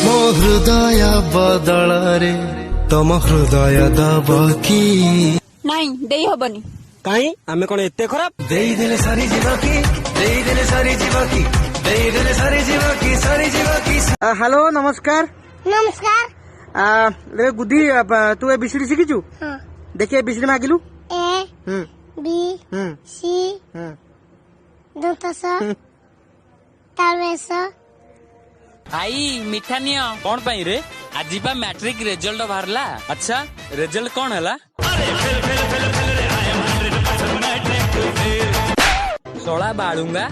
ମୋ ହୃଦୟ ବଦଳରେ ତମ ହୃଦୟ ଦବ କି? ନାଇଁ ଦେଇ ହବନି। କାହିଁ ଆମେ କଣ ଏତେ ଖରାପ? ଦେଇଦେଲେ ସରିଯିବ କି? ଦେଇଦେଲେ ସରିଯିବ କି? ଦେଇଦେଲେ ସରିଯିବ କି? ସରିଯିବ କି? हेलो नमस्कार। नमस्कार। गुदी तू ए बीसीडी शिखिचु? हाँ। देखिए बीसीडी मागिलु। A B C दंतस तालवेश। आई मिठा नियो कौन पाई रे? आज बा मैट्रिक रिजल्ट बाहरला। अच्छा रिजल्ट कौन हला? सोला बाळुंगा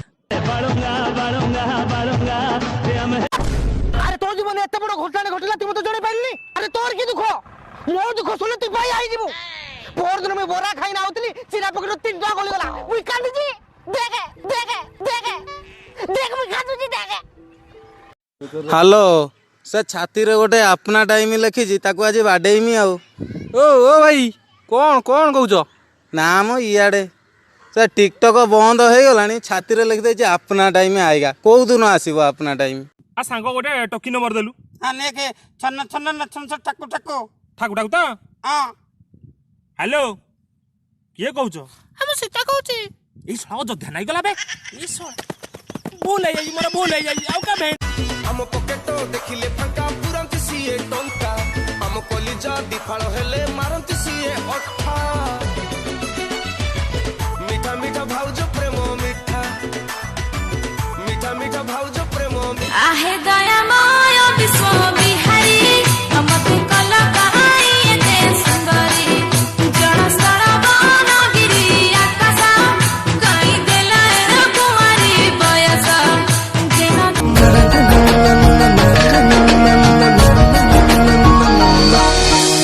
अरे तोर जीवन एत बड़ घटना घटला तू तो जणे पाइलनी। अरे तोर की दुख मो दुख सुन तू भाई आई जीवु। पोर दिन में बोरा खाई ना होतली चिरा पकड़ 3 टका गली गला मुई कांदी जी। देख देख देख देख मुई खादु जी देख। हेलो से छाती रे गोटे अपना टाइम लिखी ताकू आज बाडेमी आउ। ओ ओ भाई कौन कौन कहउछ? ना मो इयाडे से टिकटक बंद हो गलानी छाती रे लिखि देछि अपना टाइम आएगा। कौ दिन आसीबो अपना टाइम? आ सांग गोटे टकी नंबर देलु। हां नेके छन छन नछन छ टाकू टाकू ठाकु ठाकु त हां। हेलो किए कहउछ? हम सीता कहूची। ई साग जोध्या नाही गला बे। ई सो बोल आई मोर बोल आई आउ का बे। ଆମ ପକେଟ ଦେଖିଲେ ଫାଙ୍କା ପୁରନ୍ତି ସିଏ ଟଙ୍କା ଆମ କଲିଜା ଦିଫାଳ ହେଲେ ମାରନ୍ତି ସିଏ ଅଠା ମିଠା ମିଠା ଭାଉଜ ପ୍ରେମ ମିଠା ମିଠା ମିଠା ଭାଉଜ ପ୍ରେମ आहे दयामय विश्व बिहारी हमते कल कहाई एते सुंदरी जन सरवन गिरी आकाश कई देला कुमारी बयस जेन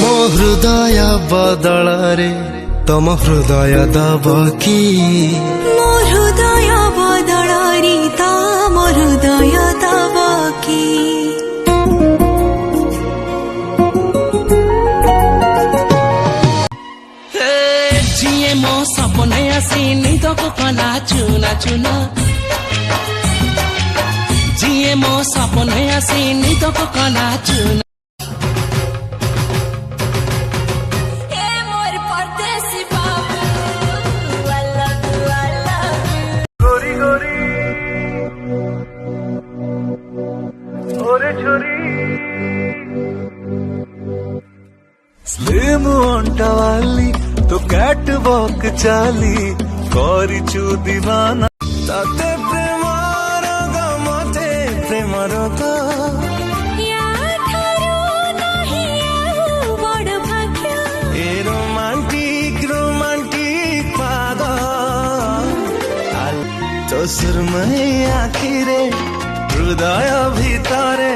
ମୋ ହୃଦୟ ବଦଳରେ ତମ ହୃଦୟ ଦବ କି? ମୋ ହୃଦୟ ବଦଳରେ ତମ ହୃଦୟ ଦବ କି? जिए मो सपने आसी निदको कला चुना चुना जिए मो सपने आसी निदको कला चुना ए मोर परदेसी बाबू I love you I love you गोरी गोरी ओरे छोरी स्लिम अंटावाली तो कैट वॉक चाली करिचु दीवाना ताते प्रेमर गमते प्रेमर का या थारो नाही आउ बड़ भाग्य ए रोमांटिक रोमांटिक पागल तो सुरमई आखिरे हृदय भितरे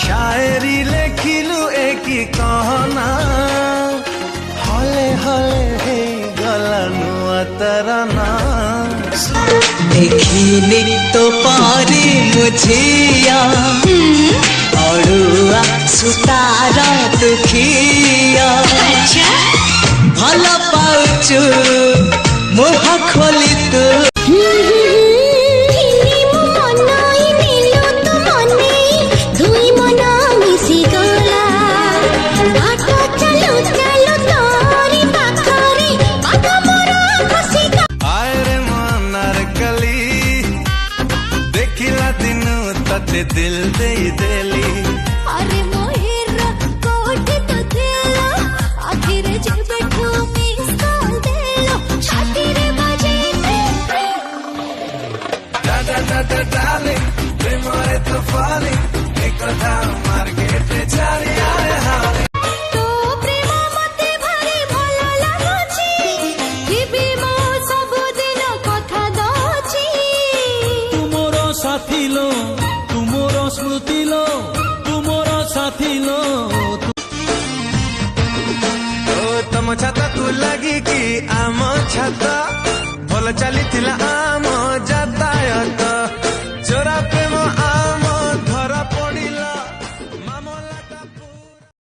शायरी लेखिलु एक कहना हले हले हे गला नुआ तरना देखिले तो पारी मुझिया अड़ुआ सुतारा दुखिया भल पाउचु मुह खोली तू आए रे मनार कली देखिला दिनु तते दिल दे देली अरे मोहिर कोठी तो देलो आखिर जे बैठो मिस कॉल देलो छाती रे बजे डार्लिंग प्रेमरे तो falling एक था मार्केट चारी आए हाले तो प्रेम मते भारी भल लागुची दिबी मो सब दिन कथा दची तुमरो साथी लो तुमरो स्मृति लो तुमरो साथी लो ओ तम छाता तू लगी कि आम छाता भल चली थिला आम